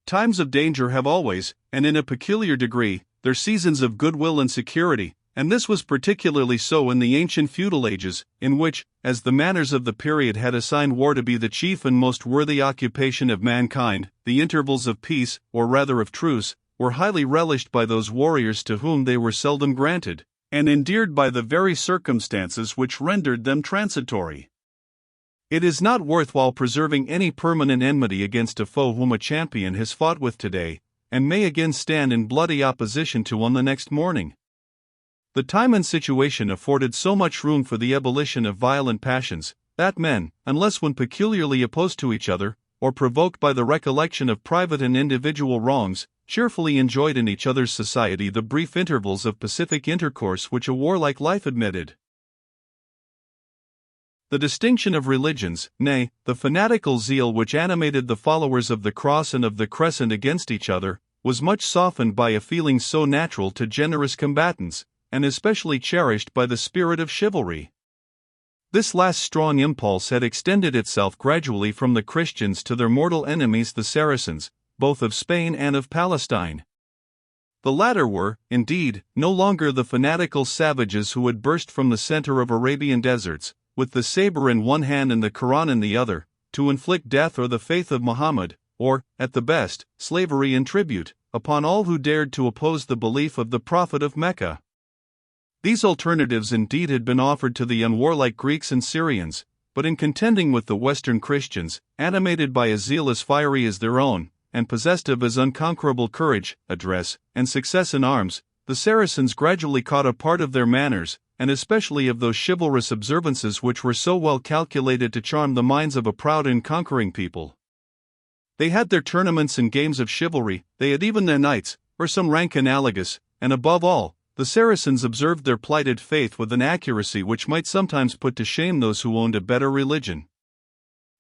Times of danger have always, and in a peculiar degree, their seasons of goodwill and security, and this was particularly so in the ancient feudal ages, in which, as the manners of the period had assigned war to be the chief and most worthy occupation of mankind, the intervals of peace, or rather of truce, were highly relished by those warriors to whom they were seldom granted, and endeared by the very circumstances which rendered them transitory. It is not worthwhile preserving any permanent enmity against a foe whom a champion has fought with today, and may again stand in bloody opposition to on the next morning. The time and situation afforded so much room for the ebullition of violent passions, that men, unless when peculiarly opposed to each other, or provoked by the recollection of private and individual wrongs, cheerfully enjoyed in each other's society the brief intervals of pacific intercourse which a warlike life admitted. The distinction of religions, nay, the fanatical zeal which animated the followers of the Cross and of the Crescent against each other, was much softened by a feeling so natural to generous combatants, and especially cherished by the spirit of chivalry. This last strong impulse had extended itself gradually from the Christians to their mortal enemies the Saracens, both of Spain and of Palestine. The latter were, indeed, no longer the fanatical savages who had burst from the center of Arabian deserts, with the saber in one hand and the Quran in the other, to inflict death or the faith of Muhammad, or, at the best, slavery and tribute, upon all who dared to oppose the belief of the Prophet of Mecca. These alternatives indeed had been offered to the unwarlike Greeks and Syrians, but in contending with the Western Christians, animated by a zeal as fiery as their own, and possessed of as unconquerable courage, address, and success in arms, the Saracens gradually caught a part of their manners, and especially of those chivalrous observances which were so well calculated to charm the minds of a proud and conquering people. They had their tournaments and games of chivalry, they had even their knights, or some rank analogous, and above all, the Saracens observed their plighted faith with an accuracy which might sometimes put to shame those who owned a better religion.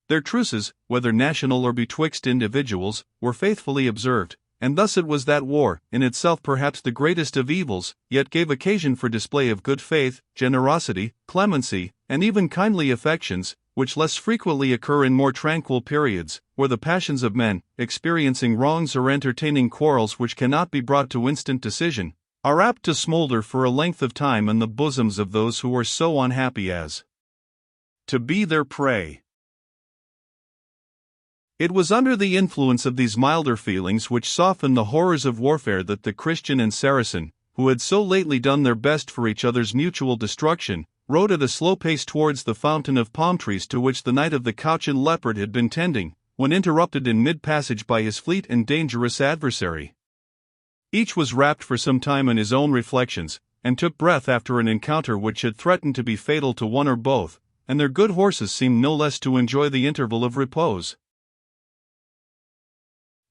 Their truces, whether national or betwixt individuals, were faithfully observed, and thus it was that war, in itself perhaps the greatest of evils, yet gave occasion for display of good faith, generosity, clemency, and even kindly affections, which less frequently occur in more tranquil periods, where the passions of men, experiencing wrongs or entertaining quarrels which cannot be brought to instant decision, are apt to smolder for a length of time in the bosoms of those who are so unhappy as to be their prey. It was under the influence of these milder feelings which softened the horrors of warfare that the Christian and Saracen, who had so lately done their best for each other's mutual destruction, rode at a slow pace towards the fountain of palm trees to which the Knight of the Couchant Leopard had been tending, when interrupted in mid-passage by his fleet and dangerous adversary. Each was wrapped for some time in his own reflections, and took breath after an encounter which had threatened to be fatal to one or both, and their good horses seemed no less to enjoy the interval of repose.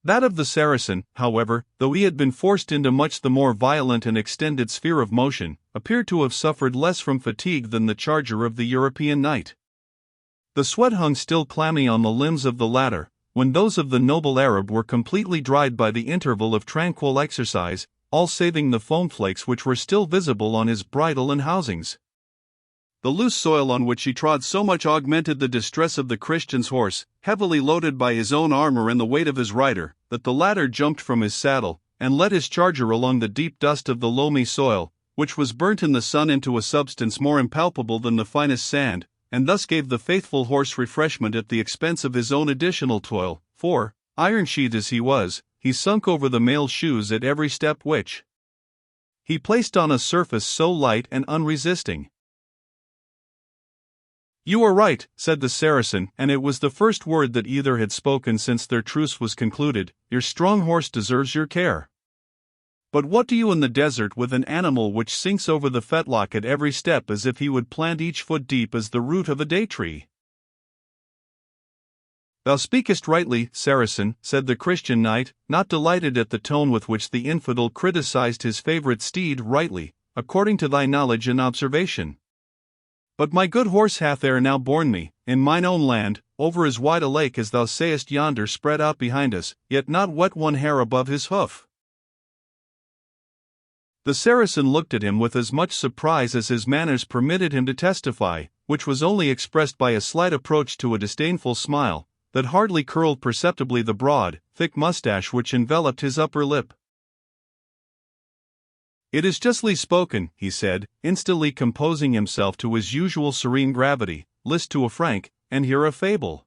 That of the Saracen, however, though he had been forced into much the more violent and extended sphere of motion, appeared to have suffered less from fatigue than the charger of the European knight. The sweat hung still clammy on the limbs of the latter, when those of the noble Arab were completely dried by the interval of tranquil exercise, all saving the foam flakes which were still visible on his bridle and housings. The loose soil on which he trod so much augmented the distress of the Christian's horse, heavily loaded by his own armor and the weight of his rider, that the latter jumped from his saddle, and led his charger along the deep dust of the loamy soil, which was burnt in the sun into a substance more impalpable than the finest sand, and thus gave the faithful horse refreshment at the expense of his own additional toil, for, iron-sheathed as he was, he sunk over the mailed shoes at every step which he placed on a surface so light and unresisting. "You are right," said the Saracen, and it was the first word that either had spoken since their truce was concluded, "your strong horse deserves your care. But what do you in the desert with an animal which sinks over the fetlock at every step as if he would plant each foot deep as the root of a day tree?" "Thou speakest rightly, Saracen," said the Christian knight, not delighted at the tone with which the infidel criticized his favorite steed. "Rightly, according to thy knowledge and observation. But my good horse hath ere now borne me, in mine own land, over as wide a lake as thou sayest yonder spread out behind us, yet not wet one hair above his hoof." The Saracen looked at him with as much surprise as his manners permitted him to testify, which was only expressed by a slight approach to a disdainful smile, that hardly curled perceptibly the broad, thick mustache which enveloped his upper lip. "It is justly spoken," he said, instantly composing himself to his usual serene gravity. "List to a frank, and hear a fable."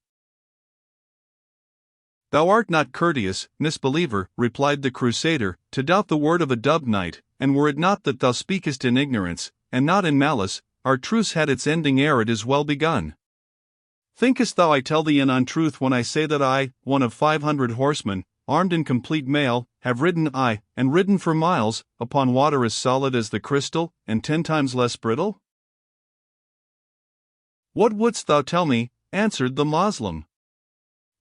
"Thou art not courteous, misbeliever," replied the Crusader, "to doubt the word of a dubbed knight, and were it not that thou speakest in ignorance, and not in malice, our truce had its ending ere it is well begun. Thinkest thou I tell thee an untruth when I say that I, one of 500 horsemen, armed in complete mail, have ridden and ridden for miles, upon water as solid as the crystal, and 10 times less brittle?" "What wouldst thou tell me?" answered the Moslem.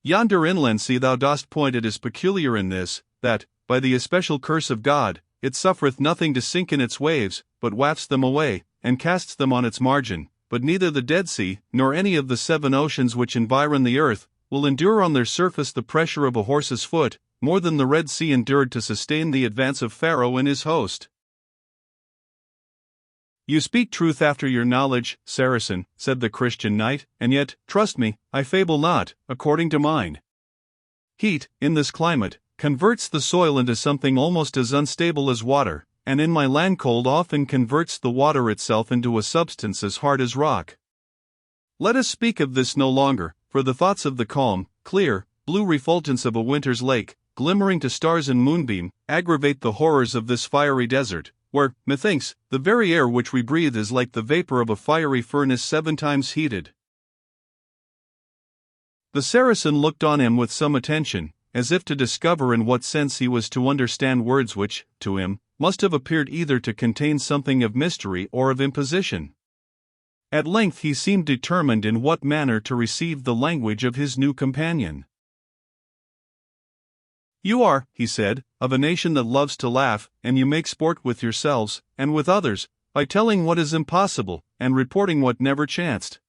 "Yonder inlandsea thou dost point it is peculiar in this, that, by the especial curse of God, it suffereth nothing to sink in its waves, but wafts them away, and casts them on its margin, but neither the Dead Sea, nor any of the 7 oceans which environ the earth, will endure on their surface the pressure of a horse's foot, more than the Red Sea endured to sustain the advance of Pharaoh and his host." "You speak truth after your knowledge, Saracen," said the Christian knight, "and yet, trust me, I fable not, according to mine. Heat, in this climate, converts the soil into something almost as unstable as water, and in my land cold often converts the water itself into a substance as hard as rock. Let us speak of this no longer, for the thoughts of the calm, clear, blue refulgence of a winter's lake, glimmering to stars and moonbeam, aggravate the horrors of this fiery desert, where, methinks, the very air which we breathe is like the vapor of a fiery furnace 7 times heated." The Saracen looked on him with some attention, as if to discover in what sense he was to understand words which, to him, must have appeared either to contain something of mystery or of imposition. At length he seemed determined in what manner to receive the language of his new companion. "You are," he said, "of a nation that loves to laugh, and you make sport with yourselves, and with others, by telling what is impossible, and reporting what never chanced.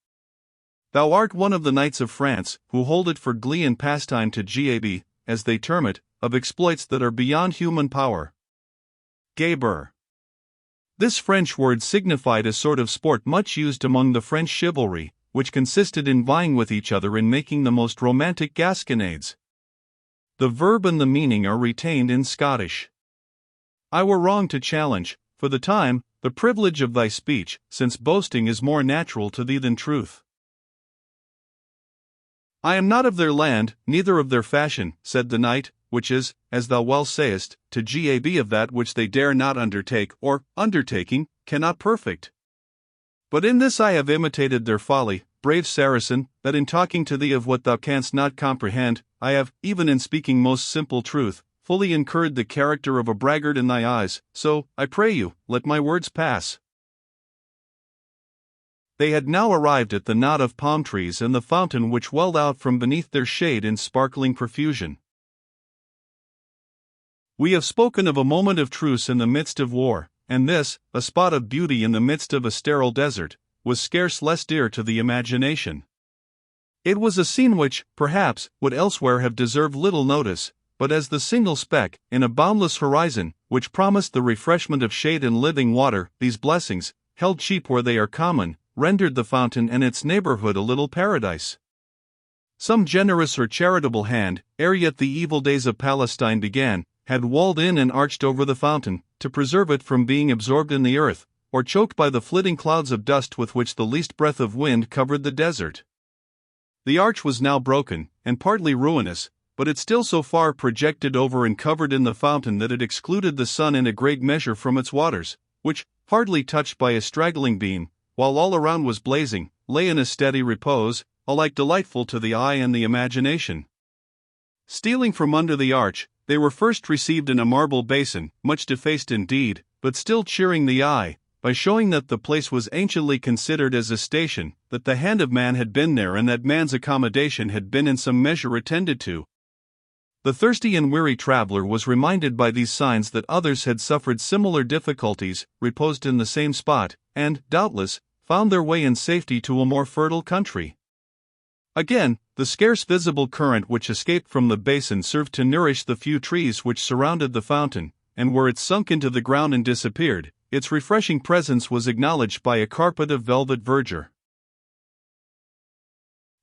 Thou art one of the knights of France, who hold it for glee and pastime to gab, as they term it, of exploits that are beyond human power. Gaber." This French word signified a sort of sport much used among the French chivalry, which consisted in vying with each other in making the most romantic gasconades. The verb and the meaning are retained in Scottish. "I were wrong to challenge, for the time, the privilege of thy speech, since boasting is more natural to thee than truth." "I am not of their land, neither of their fashion," said the knight, "which is, as thou well sayest, to gab of that which they dare not undertake, or, undertaking, cannot perfect. But in this I have imitated their folly, brave Saracen, that in talking to thee of what thou canst not comprehend, I have, even in speaking most simple truth, fully incurred the character of a braggart in thy eyes, so, I pray you, let my words pass." They had now arrived at the knot of palm trees and the fountain which welled out from beneath their shade in sparkling profusion. We have spoken of a moment of truce in the midst of war, and this, a spot of beauty in the midst of a sterile desert, was scarce less dear to the imagination. It was a scene which, perhaps, would elsewhere have deserved little notice, but as the single speck, in a boundless horizon, which promised the refreshment of shade and living water, these blessings, held cheap where they are common, rendered the fountain and its neighborhood a little paradise. Some generous or charitable hand, ere yet the evil days of Palestine began, had walled in and arched over the fountain, to preserve it from being absorbed in the earth, or choked by the flitting clouds of dust with which the least breath of wind covered the desert. The arch was now broken, and partly ruinous, but it still so far projected over and covered in the fountain that it excluded the sun in a great measure from its waters, which, hardly touched by a straggling beam, while all around was blazing, lay in a steady repose, alike delightful to the eye and the imagination. Stealing from under the arch, they were first received in a marble basin, much defaced indeed, but still cheering the eye, by showing that the place was anciently considered as a station, that the hand of man had been there and that man's accommodation had been in some measure attended to. The thirsty and weary traveler was reminded by these signs that others had suffered similar difficulties, reposed in the same spot, and, doubtless, found their way in safety to a more fertile country. Again, the scarce visible current which escaped from the basin served to nourish the few trees which surrounded the fountain, and where it sunk into the ground and disappeared, its refreshing presence was acknowledged by a carpet of velvet verdure.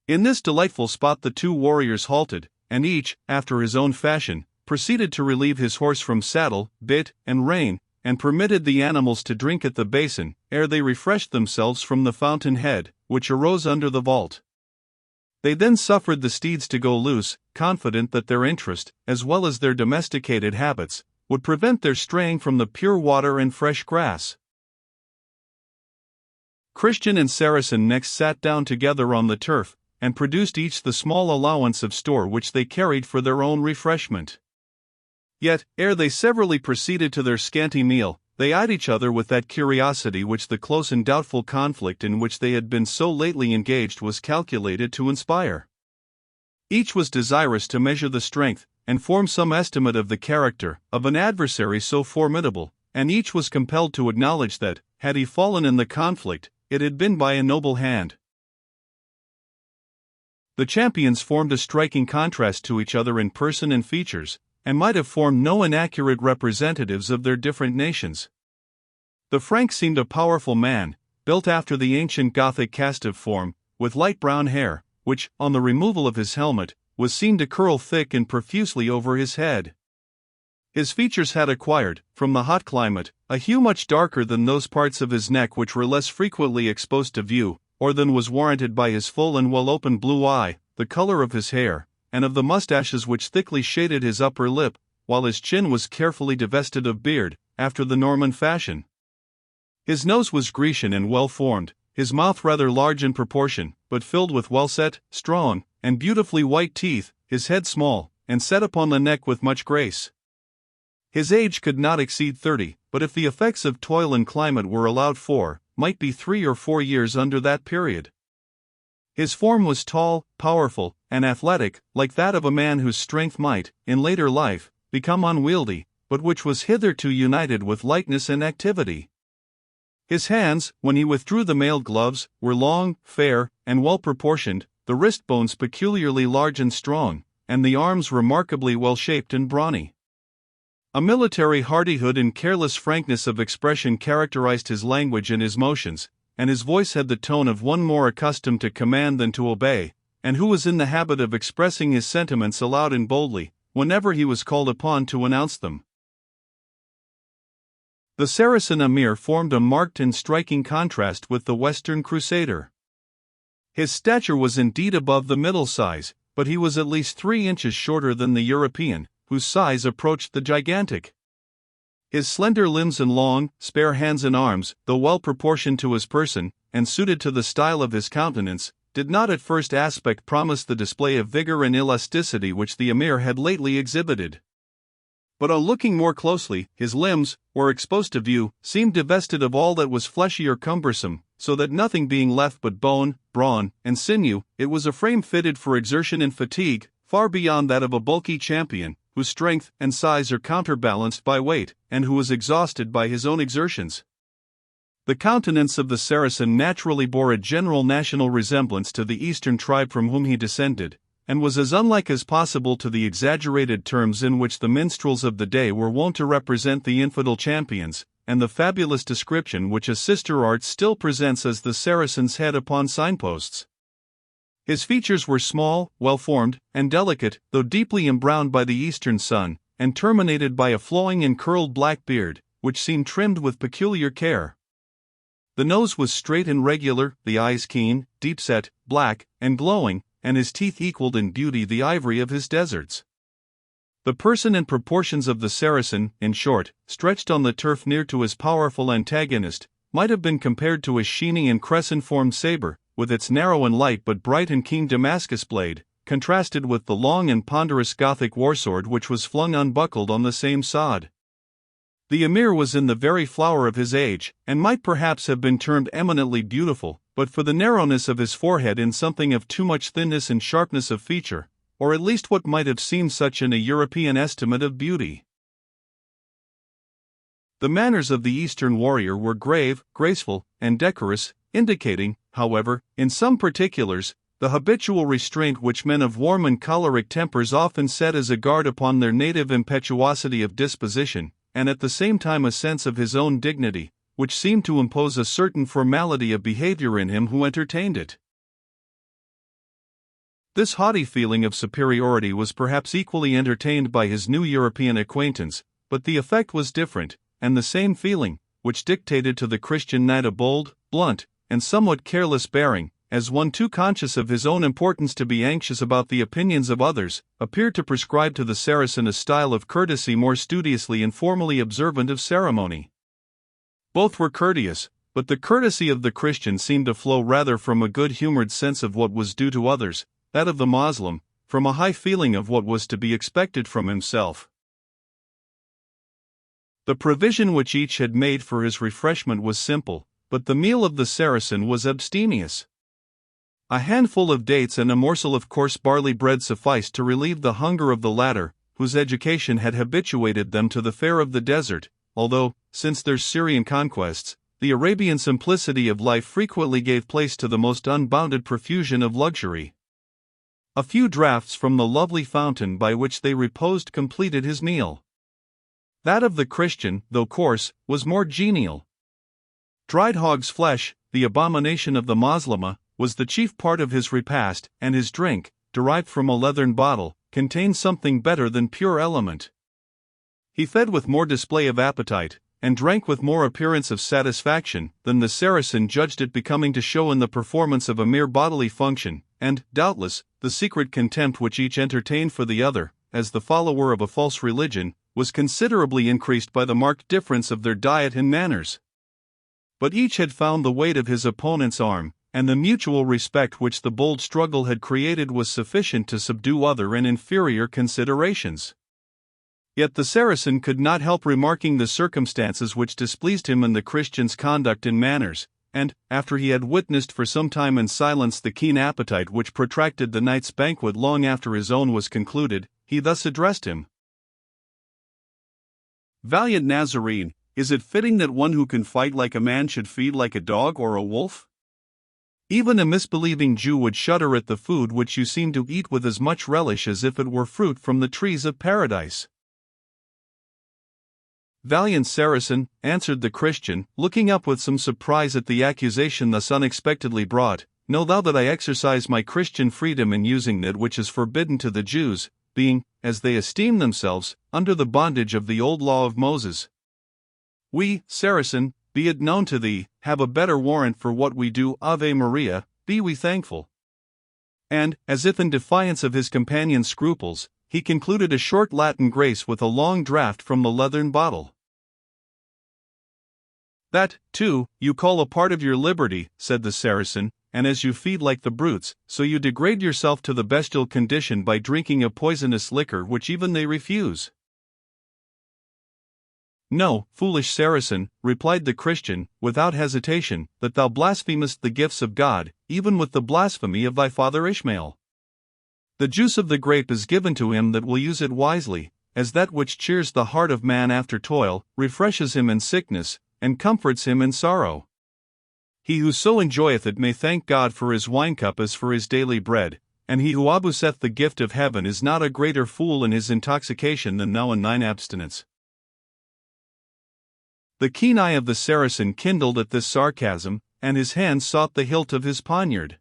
In this delightful spot the two warriors halted, and each, after his own fashion, proceeded to relieve his horse from saddle, bit, and rein, and permitted the animals to drink at the basin, ere they refreshed themselves from the fountain head, which arose under the vault. They then suffered the steeds to go loose, confident that their interest, as well as their domesticated habits, would prevent their straying from the pure water and fresh grass. Christian and Saracen next sat down together on the turf, and produced each the small allowance of store which they carried for their own refreshment. Yet, ere they severally proceeded to their scanty meal, they eyed each other with that curiosity which the close and doubtful conflict in which they had been so lately engaged was calculated to inspire. Each was desirous to measure the strength, and form some estimate of the character, of an adversary so formidable, and each was compelled to acknowledge that, had he fallen in the conflict, it had been by a noble hand. The champions formed a striking contrast to each other in person and features, and might have formed no inaccurate representatives of their different nations. The Frank seemed a powerful man, built after the ancient Gothic castiff form, with light brown hair, which, on the removal of his helmet, was seen to curl thick and profusely over his head. His features had acquired, from the hot climate, a hue much darker than those parts of his neck which were less frequently exposed to view, or than was warranted by his full and well-opened blue eye, the color of his hair, and of the mustaches which thickly shaded his upper lip, while his chin was carefully divested of beard, after the Norman fashion. His nose was Grecian and well-formed, his mouth rather large in proportion, but filled with well-set, strong, and beautifully white teeth, his head small, and set upon the neck with much grace. His age could not exceed 30, but if the effects of toil and climate were allowed for, might be 3 or 4 years under that period. His form was tall, powerful, and athletic, like that of a man whose strength might, in later life, become unwieldy, but which was hitherto united with lightness and activity. His hands, when he withdrew the mailed gloves, were long, fair, and well proportioned, the wrist bones peculiarly large and strong, and the arms remarkably well shaped and brawny. A military hardihood and careless frankness of expression characterized his language and his motions, and his voice had the tone of one more accustomed to command than to obey, and who was in the habit of expressing his sentiments aloud and boldly, whenever he was called upon to announce them. The Saracen emir formed a marked and striking contrast with the Western Crusader. His stature was indeed above the middle size, but he was at least 3 inches shorter than the European, whose size approached the gigantic. His slender limbs and long, spare hands and arms, though well proportioned to his person, and suited to the style of his countenance, did not at first aspect promise the display of vigor and elasticity which the emir had lately exhibited. But on looking more closely, his limbs, where exposed to view, seemed divested of all that was fleshy or cumbersome, so that nothing being left but bone, brawn, and sinew, it was a frame fitted for exertion and fatigue, far beyond that of a bulky champion, whose strength and size are counterbalanced by weight, and who was exhausted by his own exertions. The countenance of the Saracen naturally bore a general national resemblance to the eastern tribe from whom he descended, and was as unlike as possible to the exaggerated terms in which the minstrels of the day were wont to represent the infidel champions, and the fabulous description which a sister art still presents as the Saracen's head upon signposts. His features were small, well-formed, and delicate, though deeply embrowned by the eastern sun, and terminated by a flowing and curled black beard, which seemed trimmed with peculiar care. The nose was straight and regular, the eyes keen, deep-set, black, and glowing, and his teeth equaled in beauty the ivory of his deserts. The person and proportions of the Saracen, in short, stretched on the turf near to his powerful antagonist, might have been compared to a sheeny and crescent-formed saber, with its narrow and light but bright and keen Damascus blade, contrasted with the long and ponderous Gothic warsword which was flung unbuckled on the same sod. The emir was in the very flower of his age, and might perhaps have been termed eminently beautiful, but for the narrowness of his forehead and something of too much thinness and sharpness of feature, or at least what might have seemed such in a European estimate of beauty. The manners of the Eastern warrior were grave, graceful, and decorous, indicating, however, in some particulars, the habitual restraint which men of warm and choleric tempers often set as a guard upon their native impetuosity of disposition, and at the same time a sense of his own dignity, which seemed to impose a certain formality of behavior in him who entertained it. This haughty feeling of superiority was perhaps equally entertained by his new European acquaintance, but the effect was different, and the same feeling, which dictated to the Christian knight a bold, blunt, and somewhat careless bearing, as one too conscious of his own importance to be anxious about the opinions of others, appeared to prescribe to the Saracen a style of courtesy more studiously and formally observant of ceremony. Both were courteous, but the courtesy of the Christian seemed to flow rather from a good-humored sense of what was due to others, that of the Moslem, from a high feeling of what was to be expected from himself. The provision which each had made for his refreshment was simple, but the meal of the Saracen was abstemious. A handful of dates and a morsel of coarse barley bread sufficed to relieve the hunger of the latter, whose education had habituated them to the fare of the desert, although, since their Syrian conquests, the Arabian simplicity of life frequently gave place to the most unbounded profusion of luxury. A few draughts from the lovely fountain by which they reposed completed his meal. That of the Christian, though coarse, was more genial. Dried hog's flesh, the abomination of the Moslema, was the chief part of his repast, and his drink, derived from a leathern bottle, contained something better than pure element. He fed with more display of appetite, and drank with more appearance of satisfaction, than the Saracen judged it becoming to show in the performance of a mere bodily function, and, doubtless, the secret contempt which each entertained for the other, as the follower of a false religion, was considerably increased by the marked difference of their diet and manners. But each had found the weight of his opponent's arm, and the mutual respect which the bold struggle had created was sufficient to subdue other and inferior considerations. Yet the Saracen could not help remarking the circumstances which displeased him in the Christian's conduct and manners, and, after he had witnessed for some time in silence the keen appetite which protracted the night's banquet long after his own was concluded, he thus addressed him: "Valiant Nazarene, is it fitting that one who can fight like a man should feed like a dog or a wolf? Even a misbelieving Jew would shudder at the food which you seem to eat with as much relish as if it were fruit from the trees of paradise." "Valiant Saracen," answered the Christian, looking up with some surprise at the accusation thus unexpectedly brought, "know thou that I exercise my Christian freedom in using that which is forbidden to the Jews, being, as they esteem themselves, under the bondage of the old law of Moses. We, Saracen, be it known to thee, have a better warrant for what we do. Ave Maria, be we thankful." And, as if in defiance of his companion's scruples, he concluded a short Latin grace with a long draught from the leathern bottle. "That, too, you call a part of your liberty," said the Saracen, "and as you feed like the brutes, so you degrade yourself to the bestial condition by drinking a poisonous liquor which even they refuse." "No, foolish Saracen," replied the Christian, without hesitation, "that thou blasphemest the gifts of God, even with the blasphemy of thy father Ishmael. The juice of the grape is given to him that will use it wisely, as that which cheers the heart of man after toil, refreshes him in sickness, and comforts him in sorrow. He who so enjoyeth it may thank God for his wine-cup as for his daily bread, and he who abuseth the gift of heaven is not a greater fool in his intoxication than thou in thine abstinence." The keen eye of the Saracen kindled at this sarcasm, and his hand sought the hilt of his poniard.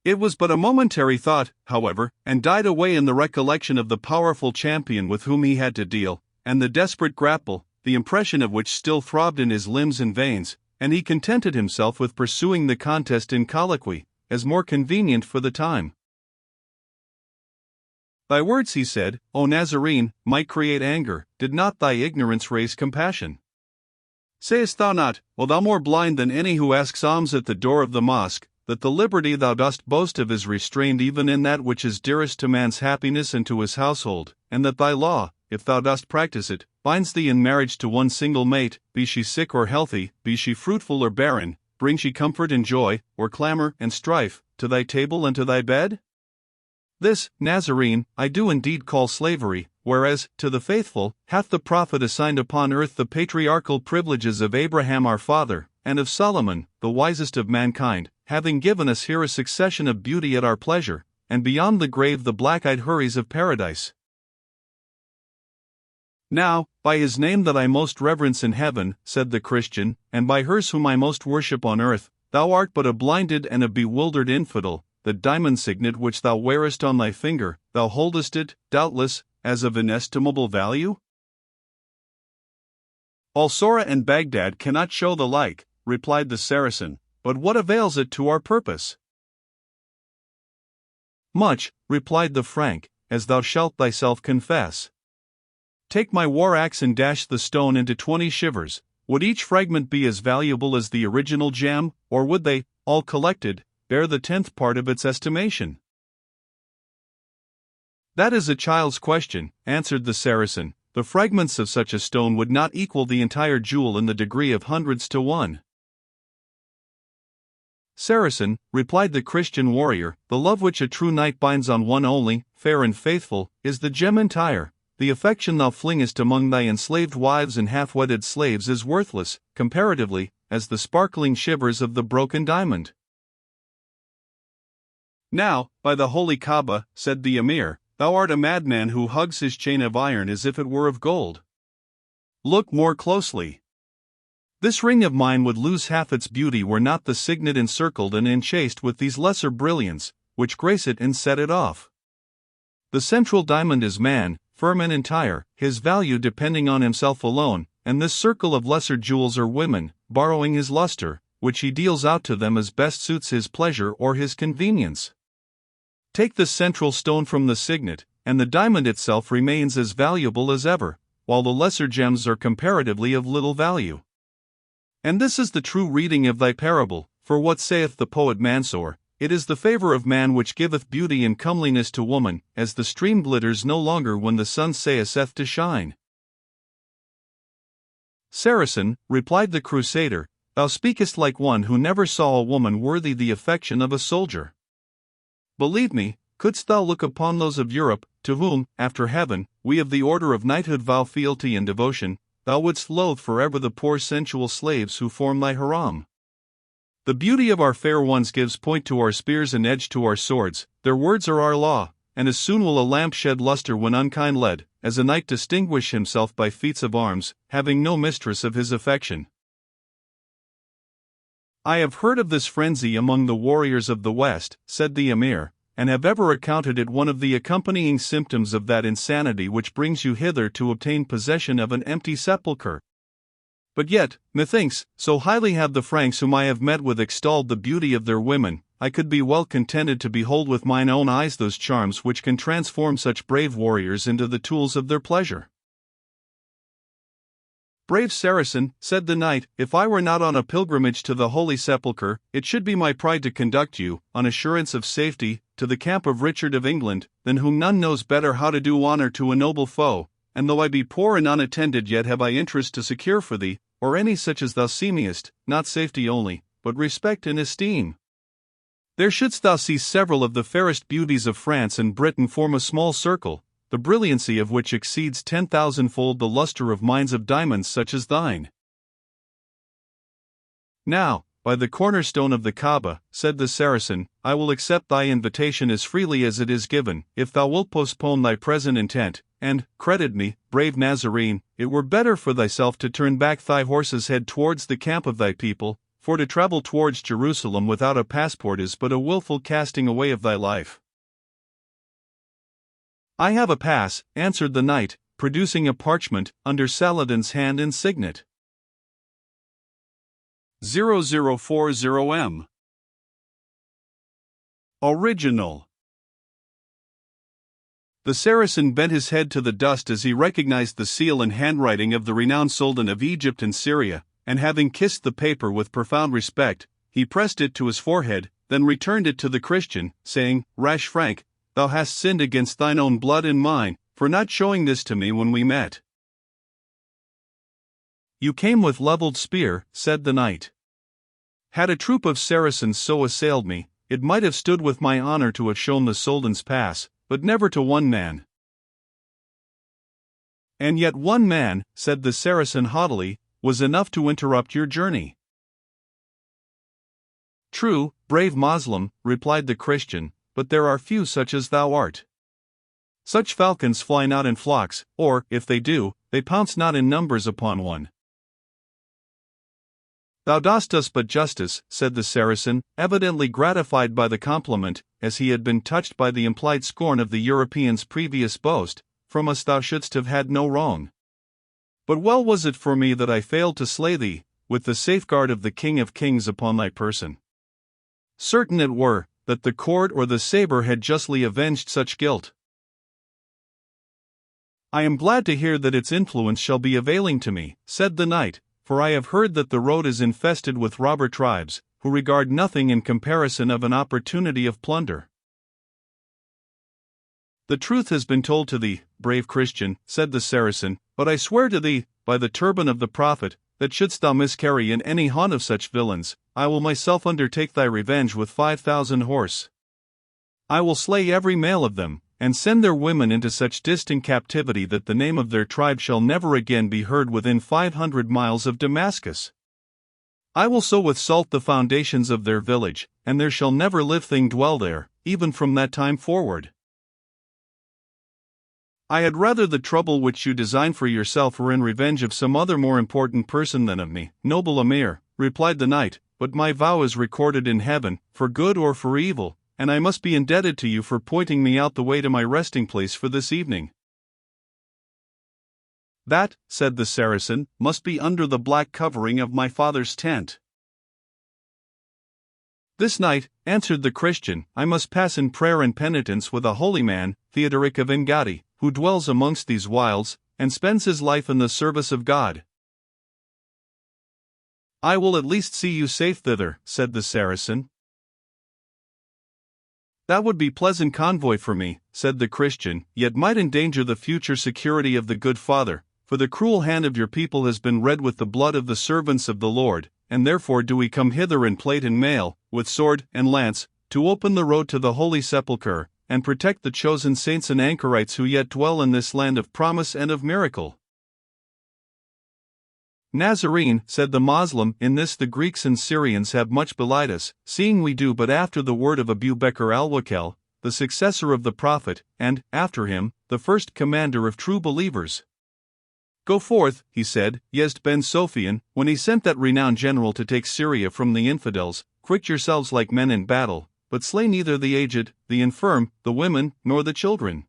It was but a momentary thought, however, and died away in the recollection of the powerful champion with whom he had to deal, and the desperate grapple, the impression of which still throbbed in his limbs and veins, and he contented himself with pursuing the contest in colloquy, as more convenient for the time. "Thy words," he said, "O Nazarene, might create anger, did not thy ignorance raise compassion. Sayest thou not, O thou more blind than any who asks alms at the door of the mosque, that the liberty thou dost boast of is restrained even in that which is dearest to man's happiness and to his household, and that thy law, if thou dost practice it, binds thee in marriage to one single mate, be she sick or healthy, be she fruitful or barren, bring she comfort and joy, or clamor and strife, to thy table and to thy bed? This, Nazarene, I do indeed call slavery, whereas, to the faithful, hath the prophet assigned upon earth the patriarchal privileges of Abraham our father, and of Solomon, the wisest of mankind, having given us here a succession of beauty at our pleasure, and beyond the grave the black-eyed houris of paradise. Now, by his name that I most reverence in heaven, said the Christian, and by hers whom I most worship on earth, thou art but a blinded and a bewildered infidel, the diamond signet which thou wearest on thy finger, thou holdest it, doubtless, as of inestimable value? Alsora and Baghdad cannot show the like, replied the Saracen, but what avails it to our purpose? Much, replied the Frank, as thou shalt thyself confess. Take my war axe and dash the stone into 20 shivers. Would each fragment be as valuable as the original gem, or would they, all collected, bear the 10th part of its estimation? That is a child's question, answered the Saracen. The fragments of such a stone would not equal the entire jewel in the degree of hundreds to one. Saracen, replied the Christian warrior, the love which a true knight binds on one only, fair and faithful, is the gem entire. The affection thou flingest among thy enslaved wives and half-wedded slaves is worthless, comparatively, as the sparkling shivers of the broken diamond. Now, by the holy Kaaba, said the Emir, thou art a madman who hugs his chain of iron as if it were of gold. Look more closely. This ring of mine would lose half its beauty were not the signet encircled and enchased with these lesser brilliants, which grace it and set it off. The central diamond is man, firm and entire, his value depending on himself alone, and this circle of lesser jewels are women, borrowing his luster, which he deals out to them as best suits his pleasure or his convenience. Take the central stone from the signet, and the diamond itself remains as valuable as ever, while the lesser gems are comparatively of little value. And this is the true reading of thy parable, for what saith the poet Mansur, it is the favor of man which giveth beauty and comeliness to woman, as the stream glitters no longer when the sun ceaseth to shine. Saracen, replied the Crusader, thou speakest like one who never saw a woman worthy the affection of a soldier. Believe me, couldst thou look upon those of Europe, to whom, after heaven, we of the order of knighthood vow fealty and devotion, thou wouldst loathe forever the poor sensual slaves who form thy harem. The beauty of our fair ones gives point to our spears and edge to our swords, their words are our law, and as soon will a lamp shed luster when unkind led, as a knight distinguish himself by feats of arms, having no mistress of his affection. I have heard of this frenzy among the warriors of the West, said the Emir, and have ever accounted it one of the accompanying symptoms of that insanity which brings you hither to obtain possession of an empty sepulchre. But yet, methinks, so highly have the Franks whom I have met with extolled the beauty of their women, I could be well contented to behold with mine own eyes those charms which can transform such brave warriors into the tools of their pleasure. Brave Saracen, said the knight, if I were not on a pilgrimage to the Holy Sepulchre, it should be my pride to conduct you, on assurance of safety, to the camp of Richard of England, than whom none knows better how to do honor to a noble foe, and though I be poor and unattended yet have I interest to secure for thee, or any such as thou seemest, not safety only, but respect and esteem. There shouldst thou see several of the fairest beauties of France and Britain form a small circle, the brilliancy of which exceeds 10,000-fold the luster of mines of diamonds such as thine. Now, by the cornerstone of the Kaaba, said the Saracen, I will accept thy invitation as freely as it is given, if thou wilt postpone thy present intent, and, credit me, brave Nazarene, it were better for thyself to turn back thy horse's head towards the camp of thy people, for to travel towards Jerusalem without a passport is but a wilful casting away of thy life. I have a pass, answered the knight, producing a parchment, under Saladin's hand and signet. 0040M. Original. The Saracen bent his head to the dust as he recognized the seal and handwriting of the renowned Sultan of Egypt and Syria, and having kissed the paper with profound respect, he pressed it to his forehead, then returned it to the Christian, saying, Rash Frank, thou hast sinned against thine own blood and mine, for not showing this to me when we met. You came with levelled spear, said the knight. Had a troop of Saracens so assailed me, it might have stood with my honor to have shown the Sultan's pass, but never to one man. And yet one man, said the Saracen haughtily, was enough to interrupt your journey. True, brave Moslem, replied the Christian, but there are few such as thou art. Such falcons fly not in flocks, or, if they do, they pounce not in numbers upon one. Thou dost us but justice, said the Saracen, evidently gratified by the compliment, as he had been touched by the implied scorn of the European's previous boast, from us thou shouldst have had no wrong. But well was it for me that I failed to slay thee, with the safeguard of the King of Kings upon thy person. Certain it were, that the cord or the saber had justly avenged such guilt. I am glad to hear that its influence shall be availing to me, said the knight, for I have heard that the road is infested with robber tribes, who regard nothing in comparison of an opportunity of plunder. The truth has been told to thee, brave Christian, said the Saracen, but I swear to thee, by the turban of the Prophet, that shouldst thou miscarry in any haunt of such villains, I will myself undertake thy revenge with 5,000 horse. I will slay every male of them, and send their women into such distant captivity that the name of their tribe shall never again be heard within 500 miles of Damascus. I will so with salt the foundations of their village, and there shall never live thing dwell there, even from that time forward. I had rather the trouble which you design for yourself were in revenge of some other more important person than of me, noble Emir, replied the knight, but my vow is recorded in heaven, for good or for evil, and I must be indebted to you for pointing me out the way to my resting place for this evening. That, said the Saracen, must be under the black covering of my father's tent. This night, answered the Christian, I must pass in prayer and penitence with a holy man, Theodoric of Engaddi, who dwells amongst these wilds, and spends his life in the service of God. I will at least see you safe thither, said the Saracen. That would be pleasant convoy for me, said the Christian, yet might endanger the future security of the good father, for the cruel hand of your people has been red with the blood of the servants of the Lord, and therefore do we come hither in plate and mail, with sword and lance, to open the road to the holy sepulchre, and protect the chosen saints and anchorites who yet dwell in this land of promise and of miracle. Nazarene, said the Moslem, in this the Greeks and Syrians have much belied us, seeing we do but after the word of Abu Bakr al-Wakil, the successor of the Prophet, and, after him, the first commander of true believers. Go forth, he said, Yazd ben Sophian, when he sent that renowned general to take Syria from the infidels, quit yourselves like men in battle, but slay neither the aged, the infirm, the women, nor the children.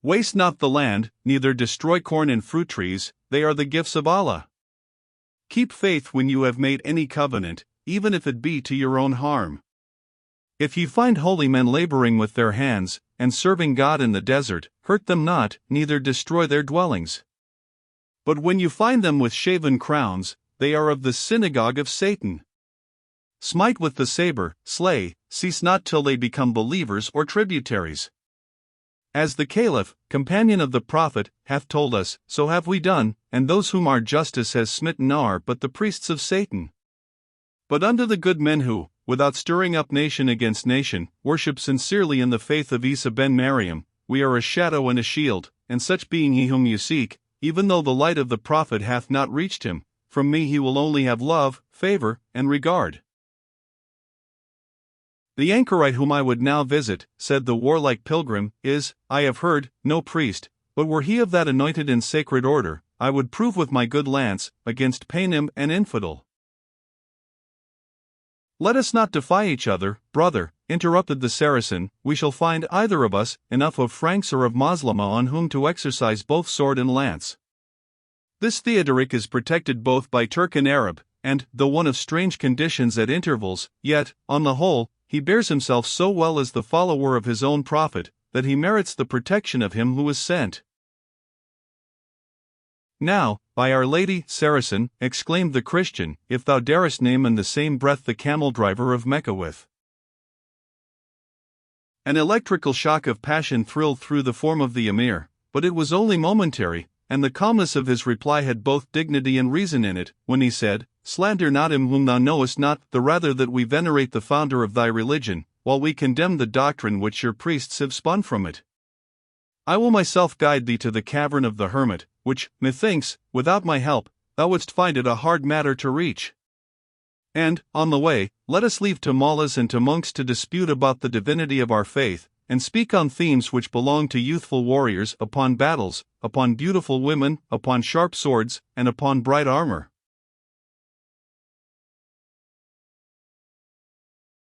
Waste not the land, neither destroy corn and fruit trees, they are the gifts of Allah. Keep faith when you have made any covenant, even if it be to your own harm. If you find holy men laboring with their hands, and serving God in the desert, hurt them not, neither destroy their dwellings. But when you find them with shaven crowns, they are of the synagogue of Satan. Smite with the saber, slay, cease not till they become believers or tributaries. As the Caliph, companion of the Prophet, hath told us, so have we done, and those whom our justice has smitten are but the priests of Satan. But unto the good men who, without stirring up nation against nation, worship sincerely in the faith of Isa ben Maryam, we are a shadow and a shield, and such being he whom you seek, even though the light of the Prophet hath not reached him, from me he will only have love, favor, and regard. The anchorite whom I would now visit, said the warlike pilgrim, is, I have heard, no priest, but were he of that anointed and sacred order, I would prove with my good lance, against Paynim and infidel. Let us not defy each other, brother, interrupted the Saracen, we shall find either of us enough of Franks or of Moslema on whom to exercise both sword and lance. This Theodoric is protected both by Turk and Arab, and, though one of strange conditions at intervals, yet, on the whole, he bears himself so well as the follower of his own prophet, that he merits the protection of him who is sent. Now, by Our Lady, Saracen, exclaimed the Christian, if thou darest name in the same breath the camel-driver of Mecca with. An electrical shock of passion thrilled through the form of the Emir, but it was only momentary, and the calmness of his reply had both dignity and reason in it, when he said, Slander not him whom thou knowest not, the rather that we venerate the founder of thy religion, while we condemn the doctrine which your priests have spun from it. I will myself guide thee to the cavern of the hermit, which, methinks, without my help, thou wouldst find it a hard matter to reach. And, on the way, let us leave to mullahs and to monks to dispute about the divinity of our faith, and speak on themes which belong to youthful warriors, upon battles, upon beautiful women, upon sharp swords, and upon bright armor.